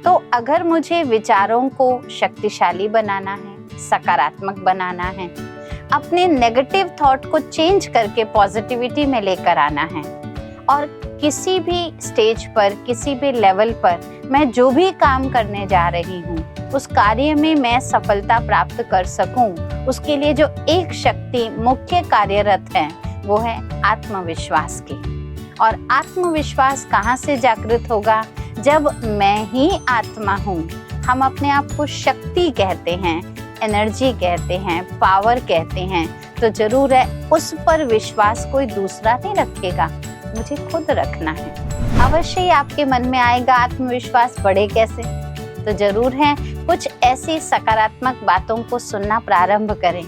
तो अगर मुझे विचारों को शक्तिशाली बनाना है, सकारात्मक बनाना है, अपने नेगेटिव थॉट को चेंज करके पॉजिटिविटी में लेकर आना है और किसी भी स्टेज पर, किसी भी लेवल पर मैं जो भी काम करने जा रही हूँ उस कार्य में मैं सफलता प्राप्त कर सकूं, उसके लिए जो एक शक्ति मुख्य कार्यरत है वो है आत्मविश्वास की। और आत्मविश्वास कहाँ से जागृत होगा? जब मैं ही आत्मा हूँ। हम अपने आप को शक्ति कहते हैं, एनर्जी कहते हैं, पावर कहते हैं, तो जरूर है उस पर विश्वास कोई दूसरा नहीं रखेगा, मुझे खुद रखना है। अवश्य ही आपके मन में आएगा आत्मविश्वास बढ़े कैसे? तो जरूर है कुछ ऐसी सकारात्मक बातों को सुनना प्रारंभ करें।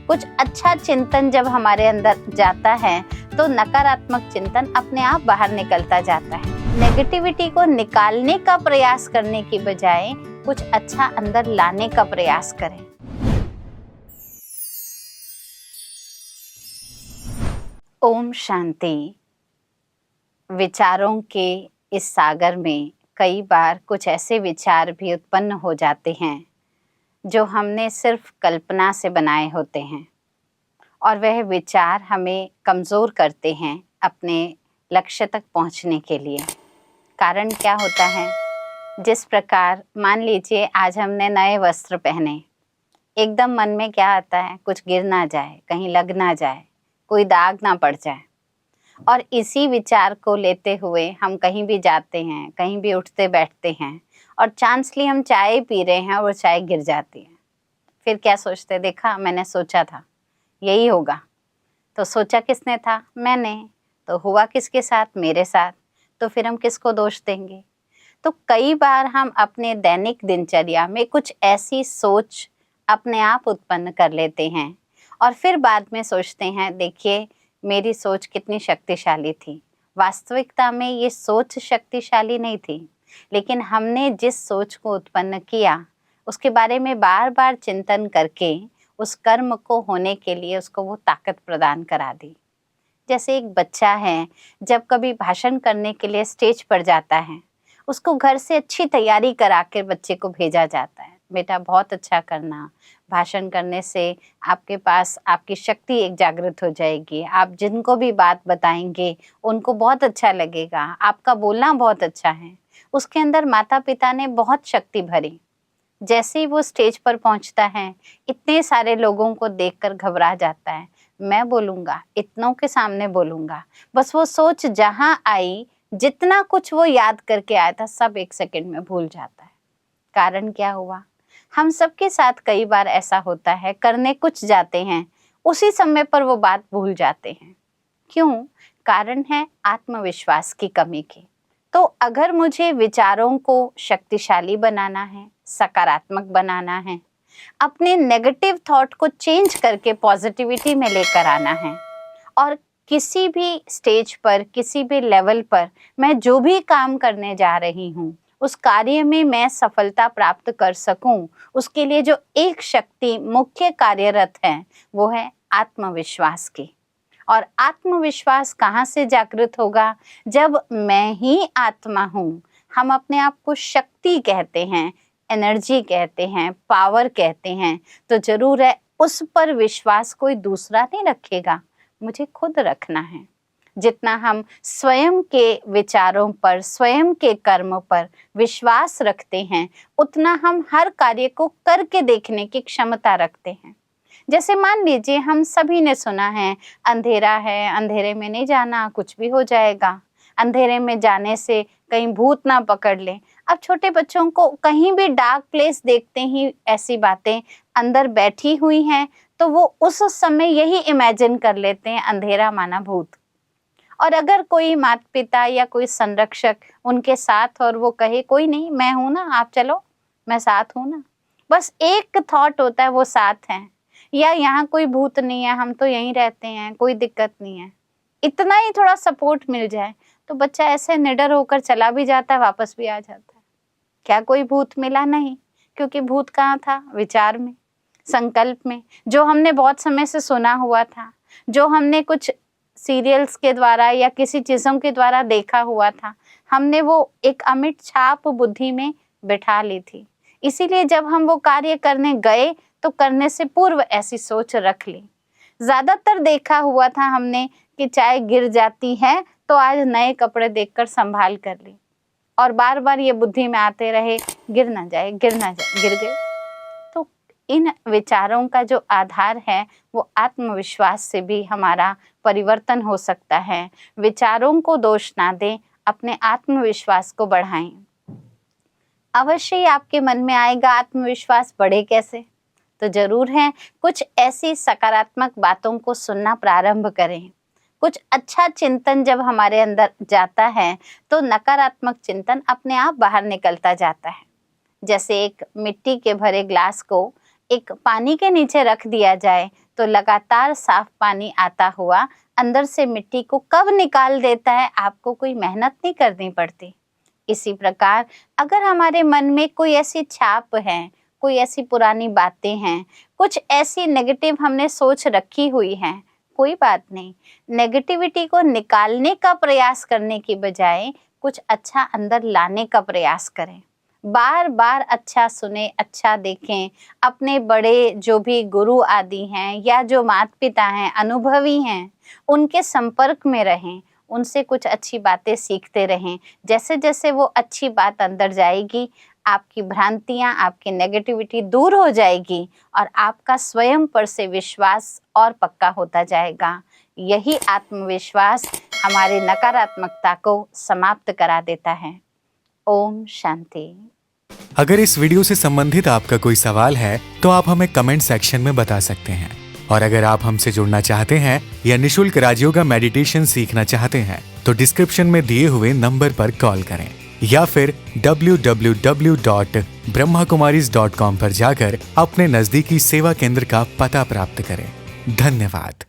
कुछ अच्छा चिंतन जब हमारे अंदर जाता है तो नकारात्मक चिंतन अपने आप बाहर निकलता जाता है। नेगेटिविटी को निकालने का प्रयास करने की बजाय कुछ अच्छा अंदर लाने का प्रयास करें। ओम शांति। विचारों के इस सागर में कई बार कुछ ऐसे विचार भी उत्पन्न हो जाते हैं जो हमने सिर्फ कल्पना से बनाए होते हैं और वह विचार हमें कमज़ोर करते हैं अपने लक्ष्य तक पहुंचने के लिए। कारण क्या होता है? जिस प्रकार मान लीजिए आज हमने नए वस्त्र पहने, एकदम मन में क्या आता है? कुछ गिर ना जाए, कहीं लग ना जाए, कोई दाग ना पड़ जाए। और इसी विचार को लेते हुए हम कहीं भी जाते हैं, कहीं भी उठते बैठते हैं और चांसली हम चाय पी रहे हैं और चाय गिर जाती है। फिर क्या सोचते? देखा, मैंने सोचा था यही होगा। तो सोचा किसने था? मैंने। तो हुआ किसके साथ? मेरे साथ। तो फिर हम किसको दोष देंगे? तो कई बार हम अपने दैनिक दिनचर्या में कुछ ऐसी सोच अपने आप उत्पन्न कर लेते हैं और फिर बाद में सोचते हैं देखिए मेरी सोच कितनी शक्तिशाली थी। वास्तविकता में ये सोच शक्तिशाली नहीं थी, लेकिन हमने जिस सोच को उत्पन्न किया उसके बारे में बार बार चिंतन करके उस कर्म को होने के लिए उसको वो ताकत प्रदान करा दी। जैसे एक बच्चा है, जब कभी भाषण करने के लिए स्टेज पर जाता है, उसको घर से अच्छी तैयारी करा के बच्चे को भेजा जाता है, बेटा बहुत अच्छा करना, भाषण करने से आपके पास आपकी शक्ति एक जागृत हो जाएगी, आप जिनको भी बात बताएंगे उनको बहुत अच्छा लगेगा, आपका बोलना बहुत अच्छा है। उसके अंदर माता पिता ने बहुत शक्ति भरी। जैसे ही वो स्टेज पर पहुंचता है, इतने सारे लोगों को देखकर घबरा जाता है, मैं बोलूँगा, इतनों के सामने बोलूँगा। बस वो सोच जहाँ आई, जितना कुछ वो याद करके आया था सब एक सेकंड में भूल जाता है। कारण क्या हुआ? हम सबके साथ कई बार ऐसा होता है, करने कुछ जाते हैं, उसी समय पर वो बात भूल जाते हैं। क्यों? कारण है आत्मविश्वास की कमी की। तो अगर मुझे विचारों को शक्तिशाली बनाना है, सकारात्मक बनाना है, अपने नेगेटिव थॉट को चेंज करके पॉजिटिविटी में लेकर आना है और किसी भी स्टेज पर, किसी भी लेवल पर मैं जो भी काम करने जा रही हूँ उस कार्य में मैं सफलता प्राप्त कर सकूं, उसके लिए जो एक शक्ति मुख्य कार्यरत है वो है आत्मविश्वास की। और आत्मविश्वास कहाँ से जागृत होगा? जब मैं ही आत्मा हूँ। हम अपने आप को शक्ति कहते हैं, एनर्जी कहते हैं, पावर कहते हैं, तो जरूर है उस पर विश्वास कोई दूसरा नहीं रखेगा, मुझे खुद रखना है। जितना हम स्वयं के विचारों पर, स्वयं के कर्म पर विश्वास रखते हैं, उतना हम हर कार्य को करके देखने की क्षमता रखते हैं। जैसे मान लीजिए हम सभी ने सुना है अंधेरा है, अंधेरे में नहीं जाना, कुछ भी हो जाएगा, अंधेरे में जाने से कहीं भूत ना पकड़ ले। अब छोटे बच्चों को कहीं भी डार्क प्लेस देखते ही ऐसी बातें अंदर बैठी हुई हैं तो वो उस समय यही इमेजिन कर लेते हैं अंधेरा माना भूत। और अगर कोई माता पिता या कोई संरक्षक उनके साथ और वो कहे कोई नहीं, मैं हूँ ना, आप चलो, मैं साथ हूँ ना, बस एक थॉट होता है वो साथ हैं, या यहाँ कोई भूत नहीं है, हम तो यहीं रहते हैं, कोई दिक्कत नहीं है, इतना ही थोड़ा सपोर्ट मिल जाए तो बच्चा ऐसे निडर होकर चला भी जाता है, वापस भी आ जाता है। क्या कोई भूत मिला? नहीं, क्योंकि भूत कहाँ था? विचार में, संकल्प में, जो हमने बहुत समय से सुना हुआ था, जो हमने कुछ सीरियल्स के द्वारा या किसी चीज़ों के द्वारा देखा हुआ था, हमने वो एक अमिट छाप बुद्धि में बिठा ली थी। इसीलिए जब हम वो कार्य करने गए तो करने से पूर्व ऐसी सोच रख ली। ज़्यादातर देखा हुआ था हमने कि चाहे गिर जाती है तो आज नए कपड़े देखकर संभाल कर ली, और बार बार ये बुद्धि में आते रहे गिर ना जाए, गिर ना जाए, गिर गए। तो इन विचारों का जो आधार है वो आत्मविश्वास से भी हमारा परिवर्तन हो सकता है। विचारों को दोष ना दें, अपने आत्मविश्वास को बढ़ाएं। अवश्य ही आपके मन में आएगा आत्मविश्वास बढ़े कैसे? तो जरूर है, कुछ ऐसी सकारात्मक बातों को सुनना प्रारंभ करें। कुछ अच्छा चिंतन जब हमारे अंदर जाता है तो नकारात्मक चिंतन अपने आप बाहर निकलता जाता है। जैसे एक मिट्टी के भरे ग्लास को एक पानी के नीचे रख दिया जाए तो लगातार साफ पानी आता हुआ अंदर से मिट्टी को कब निकाल देता है, आपको कोई मेहनत नहीं करनी पड़ती। इसी प्रकार अगर हमारे मन में कोई ऐसी छाप है, कोई ऐसी पुरानी बातें हैं, कुछ ऐसी नेगेटिव हमने सोच रखी हुई है, कोई बात नहीं, नेगेटिविटी को निकालने का प्रयास करने की बजाय कुछ अच्छा अंदर लाने का प्रयास करें। बार बार अच्छा सुने, अच्छा देखें। अपने बड़े जो भी गुरु आदि हैं या जो माता पिता हैं, अनुभवी हैं, उनके संपर्क में रहें, उनसे कुछ अच्छी बातें सीखते रहें। जैसे जैसे वो अच्छी बात अंदर जाएगी, आपकी भ्रांतियाँ, आपकी नेगेटिविटी दूर हो जाएगी और आपका स्वयं पर से विश्वास और पक्का होता जाएगा। यही आत्मविश्वास हमारी नकारात्मकता को समाप्त करा देता है। ओम शांति। अगर इस वीडियो से संबंधित आपका कोई सवाल है तो आप हमें कमेंट सेक्शन में बता सकते हैं, और अगर आप हमसे जुड़ना चाहते हैं या निशुल्क राजयोगा मेडिटेशन सीखना चाहते हैं तो डिस्क्रिप्शन में दिए हुए नंबर पर कॉल करें या फिर www.brahmakumaris.com पर जाकर अपने नजदीकी सेवा केंद्र का पता प्राप्त करें। धन्यवाद।